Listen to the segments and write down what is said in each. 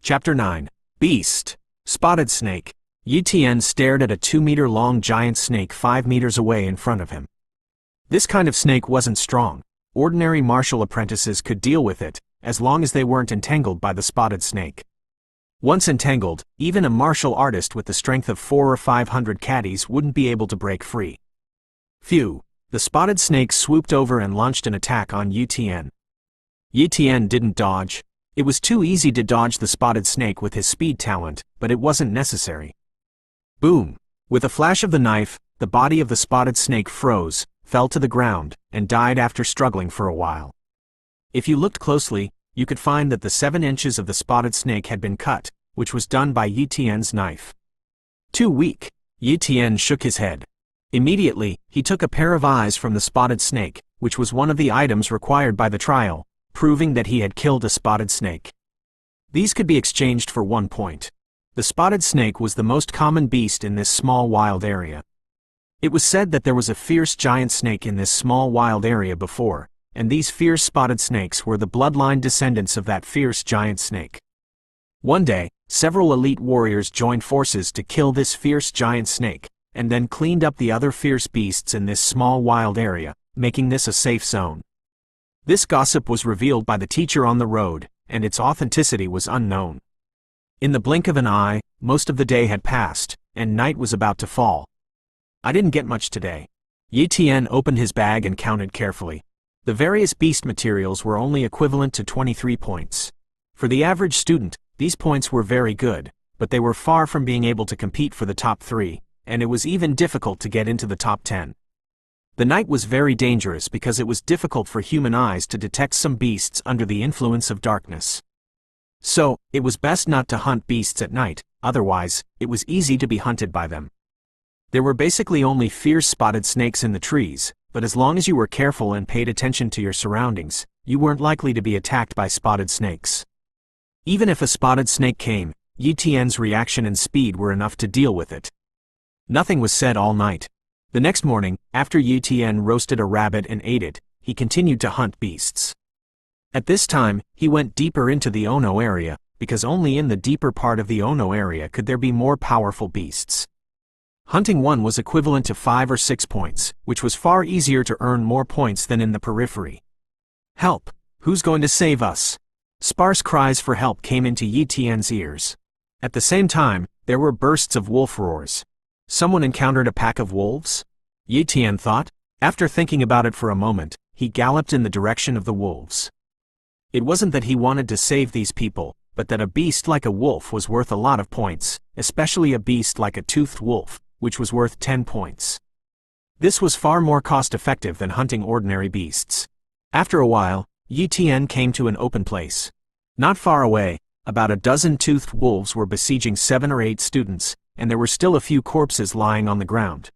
Chapter 9. Beast. Spotted snake. Yi stared at a 2-meter-long giant snake 5 meters away in front of him. This kind of snake wasn't strong. Ordinary martial apprentices could deal with it, as long as they weren't entangled by the spotted snake. Once entangled, even a martial artist with the strength of 400 or 500 caddies wouldn't be able to break free. Phew! The spotted snake swooped over and launched an attack on Yi. Yi didn't dodge. It was too easy to dodge the spotted snake with his speed talent, but it wasn't necessary. Boom! With a flash of the knife, the body of the spotted snake froze, fell to the ground, and died after struggling for a while. If you looked closely, you could find that the 7 inches of the spotted snake had been cut, which was done by Yi-Tian's knife. Too weak. Yi-Tian shook his head. Immediately, he took a pair of eyes from the spotted snake, which was one of the items required by the trial, proving that he had killed a spotted snake. These could be exchanged for 1 point. The spotted snake was the most common beast in this small wild area. It was said that there was a fierce giant snake in this small wild area before, and these fierce spotted snakes were the bloodline descendants of that fierce giant snake. One day, several elite warriors joined forces to kill this fierce giant snake, and then cleaned up the other fierce beasts in this small wild area, making this a safe zone. This gossip was revealed by the teacher on the road, and its authenticity was unknown. In the blink of an eye, most of the day had passed, and night was about to fall. I didn't get much today. Yi-Tian opened his bag and counted carefully. The various beast materials were only equivalent to 23 points. For the average student, these points were very good, but they were far from being able to compete for the top 3, and it was even difficult to get into the top 10. The night was very dangerous because it was difficult for human eyes to detect some beasts under the influence of darkness. So, it was best not to hunt beasts at night, otherwise, it was easy to be hunted by them. There were basically only fierce spotted snakes in the trees, but as long as you were careful and paid attention to your surroundings, you weren't likely to be attacked by spotted snakes. Even if a spotted snake came, Yi-Tian's reaction and speed were enough to deal with it. Nothing was said all night. The next morning, after Yi-Tian roasted a rabbit and ate it, he continued to hunt beasts. At this time, he went deeper into the Ono area, because only in the deeper part of the Ono area could there be more powerful beasts. Hunting one was equivalent to 5 or 6 points, which was far easier to earn more points than in the periphery. Help! Who's going to save us? Sparse cries for help came into Yi-Tian's ears. At the same time, there were bursts of wolf roars. Someone encountered a pack of wolves? Yi-Tian thought. After thinking about it for a moment, he galloped in the direction of the wolves. It wasn't that he wanted to save these people, but that a beast like a wolf was worth a lot of points, especially a beast like a toothed wolf, which was worth 10 points. This was far more cost-effective than hunting ordinary beasts. After a while, Yi-Tian came to an open place. Not far away, about a dozen toothed wolves were besieging 7 or 8 students, and there were still a few corpses lying on the ground.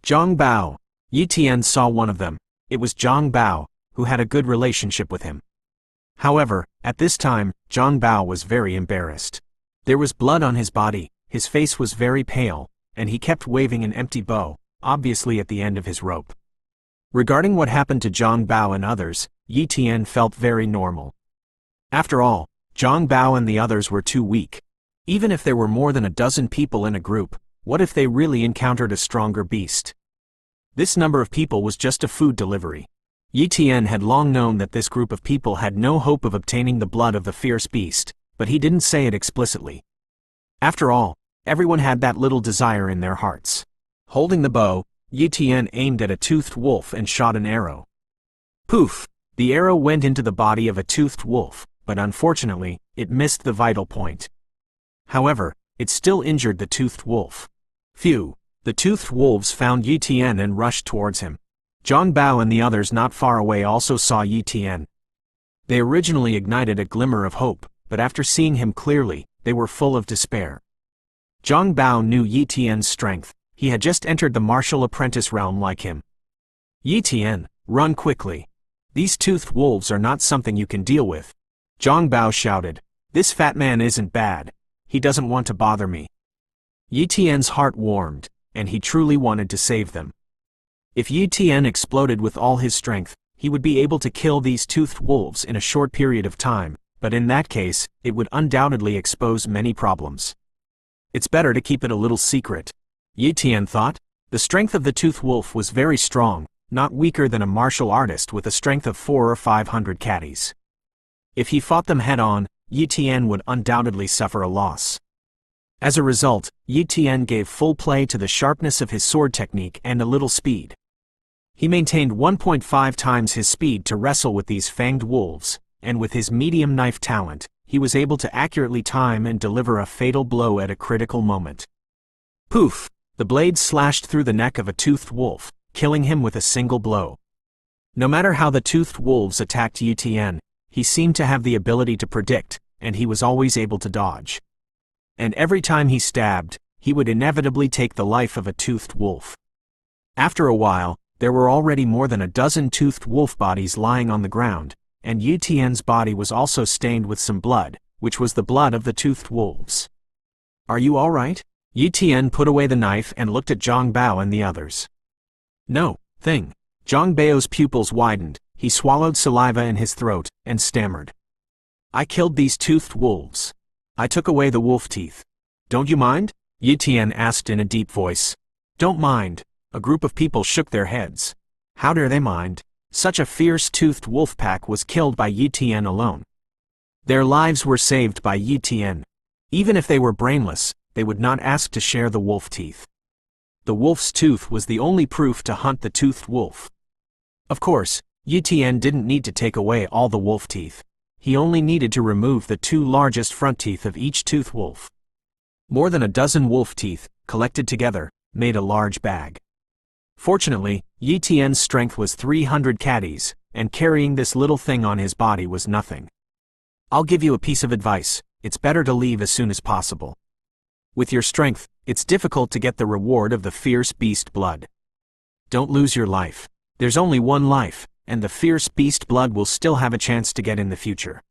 Zhang Bao. Yi-Tian saw one of them. It was Zhang Bao, who had a good relationship with him. However, at this time, Zhang Bao was very embarrassed. There was blood on his body, his face was very pale, and he kept waving an empty bow, obviously at the end of his rope. Regarding what happened to Zhang Bao and others, Yi-Tian felt very normal. After all, Zhang Bao and the others were too weak. Even if there were more than a dozen people in a group, what if they really encountered a stronger beast? This number of people was just a food delivery. Yi-Tian had long known that this group of people had no hope of obtaining the blood of the fierce beast, but he didn't say it explicitly. After all, everyone had that little desire in their hearts. Holding the bow, Yi-Tian aimed at a toothed wolf and shot an arrow. Poof! The arrow went into the body of a toothed wolf, but unfortunately, it missed the vital point. However, it still injured the toothed wolf. Phew! The toothed wolves found Yi-Tian and rushed towards him. Zhang Bao and the others not far away also saw Yi-Tian. They originally ignited a glimmer of hope, but after seeing him clearly, they were full of despair. Zhang Bao knew Yi-Tian's strength. He had just entered the martial apprentice realm like him. Yi-Tian, run quickly. These toothed wolves are not something you can deal with. Zhang Bao shouted. This fat man isn't bad. He doesn't want to bother me. Yi-Tian's heart warmed, and he truly wanted to save them. If Yi-Tian exploded with all his strength, he would be able to kill these toothed wolves in a short period of time, but in that case, it would undoubtedly expose many problems. It's better to keep it a little secret, Yi Tian thought. The strength of the toothed wolf was very strong, not weaker than a martial artist with a strength of 400 or 500 caddies. If he fought them head-on, Yi Tian would undoubtedly suffer a loss. As a result, Yi Tian gave full play to the sharpness of his sword technique and a little speed. He maintained 1.5 times his speed to wrestle with these fanged wolves, and with his medium knife talent, he was able to accurately time and deliver a fatal blow at a critical moment. Poof! The blade slashed through the neck of a toothed wolf, killing him with a single blow. No matter how the toothed wolves attacked Yi Tian, he seemed to have the ability to predict, and he was always able to dodge. And every time he stabbed, he would inevitably take the life of a toothed wolf. After a while, there were already more than a dozen toothed wolf bodies lying on the ground, and Yi Tian's body was also stained with some blood, which was the blood of the toothed wolves. "Are you all right?" Yi Tian put away the knife and looked at Zhang Bao and the others. "No, thing." Zhang Bao's pupils widened, he swallowed saliva in his throat, and stammered. "I killed these toothed wolves. I took away the wolf teeth. Don't you mind?" Yi Tian asked in a deep voice. "Don't mind." A group of people shook their heads. How dare they mind? Such a fierce toothed wolf pack was killed by Yi Tian alone. Their lives were saved by Yi Tian. Even if they were brainless, they would not ask to share the wolf teeth. The wolf's tooth was the only proof to hunt the toothed wolf. Of course, Yi Tian didn't need to take away all the wolf teeth. He only needed to remove the two largest front teeth of each toothed wolf. More than a dozen wolf teeth, collected together, made a large bag. Fortunately, Yi Tian's strength was 300 caddies, and carrying this little thing on his body was nothing. "I'll give you a piece of advice: it's better to leave as soon as possible. With your strength, it's difficult to get the reward of the fierce beast blood. Don't lose your life. There's only one life, and the fierce beast blood will still have a chance to get in the future."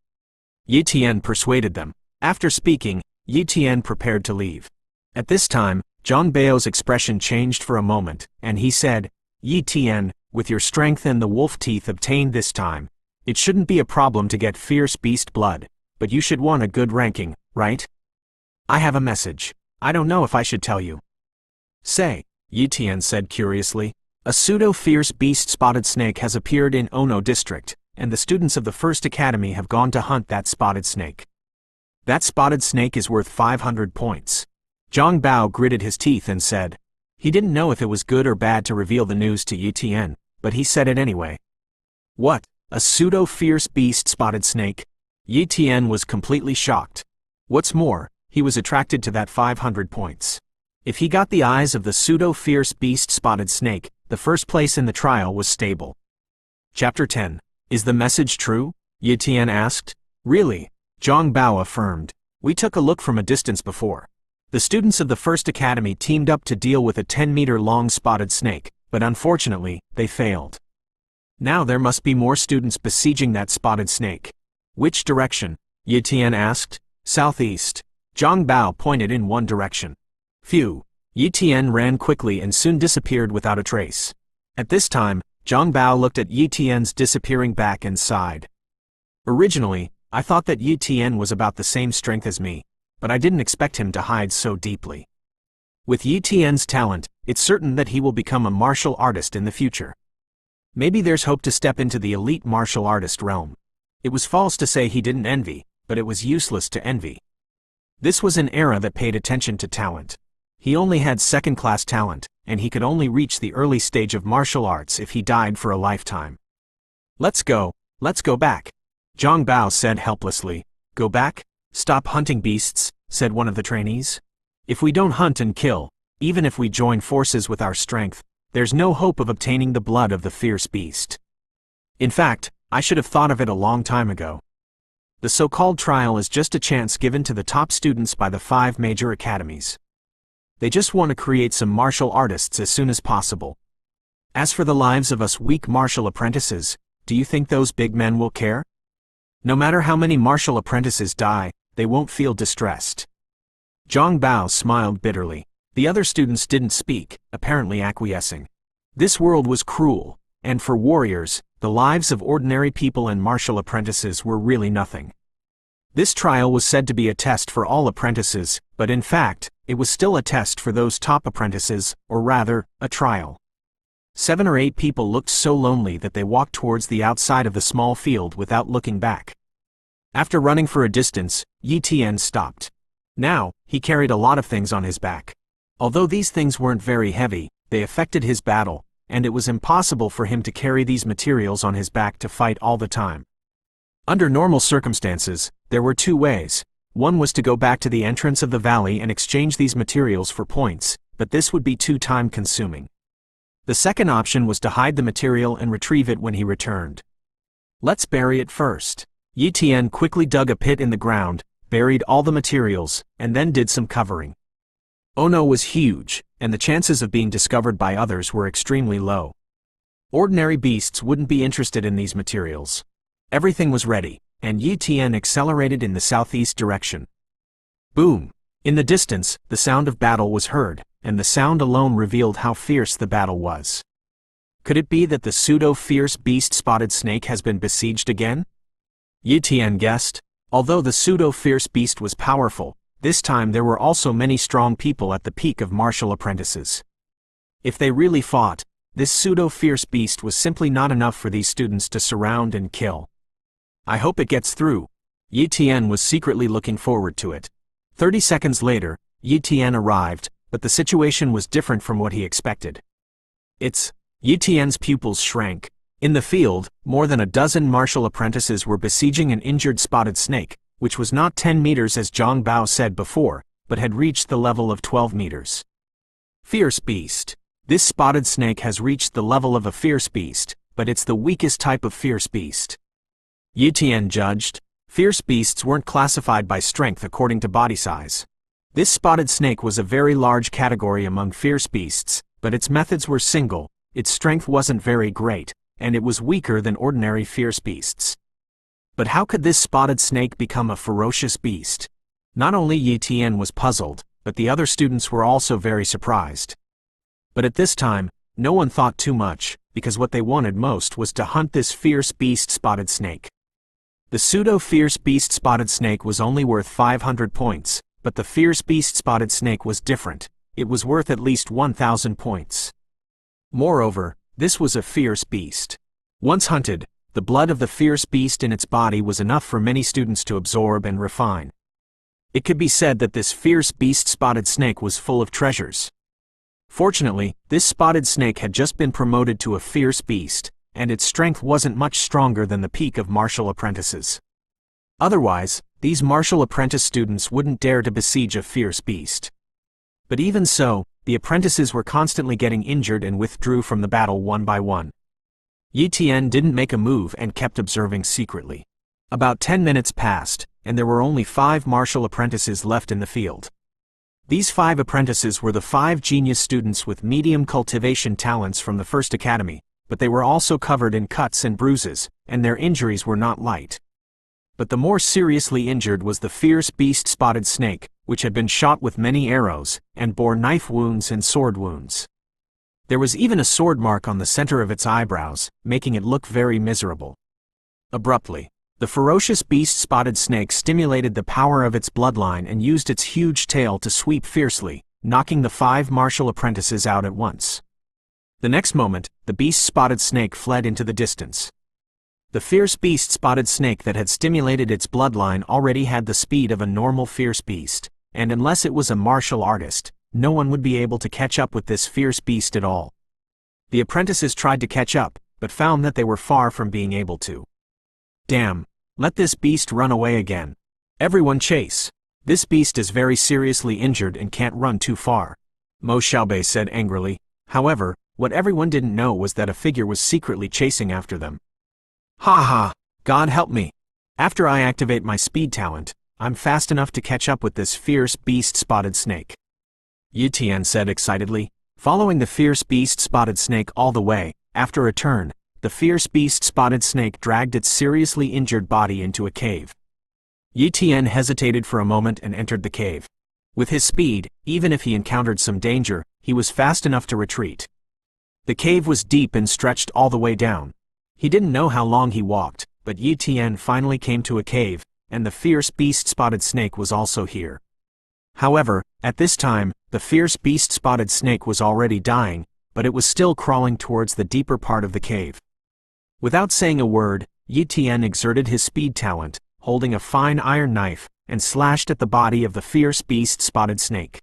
Yi Tian persuaded them. After speaking, Yi Tian prepared to leave. At this time, Zhang Bao's expression changed for a moment, and he said, "Yi Tian, with your strength and the wolf teeth obtained this time, it shouldn't be a problem to get fierce beast blood, but you should want a good ranking, right? I have a message. I don't know if I should tell you." "Say," Yi Tian said curiously. "A pseudo-fierce beast spotted snake has appeared in Ono district, and the students of the First Academy have gone to hunt that spotted snake. That spotted snake is worth 500 points. Zhang Bao gritted his teeth and said. He didn't know if it was good or bad to reveal the news to Yi Tian, but he said it anyway. "What? A pseudo-fierce beast spotted snake?" Yi Tian was completely shocked. What's more, he was attracted to that 500 points. If he got the eyes of the pseudo-fierce beast spotted snake, the first place in the trial was stable. Chapter 10. Is the message true? Yi Tian asked. Really? Zhang Bao affirmed. We took a look from a distance before. The students of the First Academy teamed up to deal with a 10-meter-long spotted snake, but unfortunately, they failed. Now there must be more students besieging that spotted snake. Which direction? Yi Tian asked. Southeast. Zhang Bao pointed in one direction. Phew. Yi Tian ran quickly and soon disappeared without a trace. At this time, Zhang Bao looked at Yi Tian's disappearing back and sighed. Originally, I thought that Yi Tian was about the same strength as me, but I didn't expect him to hide so deeply. With Yi Tian's talent, it's certain that he will become a martial artist in the future. Maybe there's hope to step into the elite martial artist realm. It was false to say he didn't envy, but it was useless to envy. This was an era that paid attention to talent. He only had second-class talent, and he could only reach the early stage of martial arts if he died for a lifetime. Let's go back. Zhang Bao said helplessly. Go back? Stop hunting beasts, said one of the trainees. If we don't hunt and kill, even if we join forces with our strength, there's no hope of obtaining the blood of the fierce beast. In fact, I should have thought of it a long time ago. The so-called trial is just a chance given to the top students by the 5 major academies. They just want to create some martial artists as soon as possible. As for the lives of us weak martial apprentices, do you think those big men will care? No matter how many martial apprentices die, they won't feel distressed. Zhang Bao smiled bitterly. The other students didn't speak, apparently acquiescing. This world was cruel, and for warriors, the lives of ordinary people and martial apprentices were really nothing. This trial was said to be a test for all apprentices, but in fact, it was still a test for those top apprentices, or rather, a trial. 7 or 8 people looked so lonely that they walked towards the outside of the small field without looking back. After running for a distance, Yi Tian stopped. Now, he carried a lot of things on his back. Although these things weren't very heavy, they affected his battle, and it was impossible for him to carry these materials on his back to fight all the time. Under normal circumstances, there were 2 ways. One was to go back to the entrance of the valley and exchange these materials for points, but this would be too time-consuming. The second option was to hide the material and retrieve it when he returned. Let's bury it first. Yi Tian quickly dug a pit in the ground, buried all the materials, and then did some covering. Ono was huge, and the chances of being discovered by others were extremely low. Ordinary beasts wouldn't be interested in these materials. Everything was ready, and Yi Tian accelerated in the southeast direction. Boom! In the distance, the sound of battle was heard, and the sound alone revealed how fierce the battle was. Could it be that the pseudo-fierce beast spotted snake has been besieged again? Yi Tian guessed. Although the pseudo-fierce beast was powerful, this time there were also many strong people at the peak of martial apprentices. If they really fought, this pseudo-fierce beast was simply not enough for these students to surround and kill. I hope it gets through. Yi Tian was secretly looking forward to it. 30 seconds later, Yi Tian arrived, but the situation was different from what he expected. Yi Tian's pupils shrank. In the field, more than a dozen martial apprentices were besieging an injured spotted snake, which was not 10 meters as Zhang Bao said before, but had reached the level of 12 meters. Fierce beast. This spotted snake has reached the level of a fierce beast, but it's the weakest type of fierce beast. Yi Tian judged. Fierce beasts weren't classified by strength according to body size. This spotted snake was a very large category among fierce beasts, but its methods were single, its strength wasn't very great, and it was weaker than ordinary fierce beasts. But how could this spotted snake become a ferocious beast? Not only Yi Tian was puzzled, but the other students were also very surprised. But at this time, no one thought too much, because what they wanted most was to hunt this fierce beast spotted snake. The pseudo-fierce beast spotted snake was only worth 500 points, but the fierce beast spotted snake was different. It was worth at least 1,000 points. Moreover, this was a fierce beast. Once hunted, the blood of the fierce beast in its body was enough for many students to absorb and refine. It could be said that this fierce beast spotted snake was full of treasures. Fortunately, this spotted snake had just been promoted to a fierce beast, and its strength wasn't much stronger than the peak of martial apprentices. Otherwise, these martial apprentice students wouldn't dare to besiege a fierce beast. But even so, the apprentices were constantly getting injured and withdrew from the battle one by one. Yi Tian didn't make a move and kept observing secretly. About 10 minutes passed, and there were only 5 martial apprentices left in the field. These 5 apprentices were the 5 genius students with medium cultivation talents from the first academy, but they were also covered in cuts and bruises, and their injuries were not light. But the more seriously injured was the fierce beast spotted snake, which had been shot with many arrows, and bore knife wounds and sword wounds. There was even a sword mark on the center of its eyebrows, making it look very miserable. Abruptly, the ferocious beast spotted snake stimulated the power of its bloodline and used its huge tail to sweep fiercely, knocking the 5 martial apprentices out at once. The next moment, the beast spotted snake fled into the distance. The fierce beast spotted snake that had stimulated its bloodline already had the speed of a normal fierce beast, and unless it was a martial artist, no one would be able to catch up with this fierce beast at all. The apprentices tried to catch up, but found that they were far from being able to. Damn, let this beast run away again. Everyone chase. This beast is very seriously injured and can't run too far. Mo Xiaobei said angrily. However, what everyone didn't know was that a figure was secretly chasing after them. Ha ha, God help me. After I activate my speed talent, I'm fast enough to catch up with this fierce beast spotted snake. Yi Tian said excitedly. Following the fierce beast spotted snake all the way, after a turn, the fierce beast spotted snake dragged its seriously injured body into a cave. Yi Tian hesitated for a moment and entered the cave. With his speed, even if he encountered some danger, he was fast enough to retreat. The cave was deep and stretched all the way down. He didn't know how long he walked, but Yi Tian finally came to a cave, and the fierce beast-spotted snake was also here. However, at this time, the fierce beast-spotted snake was already dying, but it was still crawling towards the deeper part of the cave. Without saying a word, Yi Tian exerted his speed talent, holding a fine iron knife, and slashed at the body of the fierce beast-spotted snake.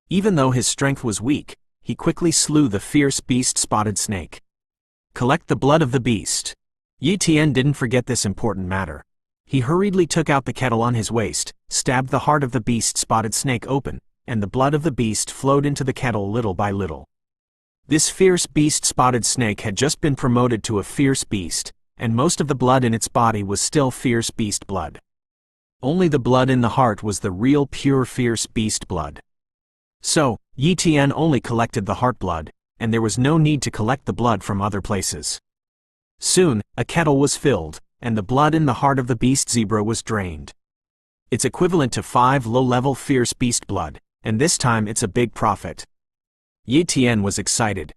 Even though his strength was weak, he quickly slew the fierce beast-spotted snake. Collect the blood of the beast. Yi Tian didn't forget this important matter. He hurriedly took out the kettle on his waist, stabbed the heart of the beast-spotted snake open, and the blood of the beast flowed into the kettle little by little. This fierce beast-spotted snake had just been promoted to a fierce beast, and most of the blood in its body was still fierce beast blood. Only the blood in the heart was the real pure fierce beast blood. So, Yi Tian only collected the heart blood, and there was no need to collect the blood from other places. Soon, a kettle was filled, and the blood in the heart of the beast zebra was drained. It's equivalent to 5 low-level fierce beast blood, and this time it's a big profit. Yi Tian was excited.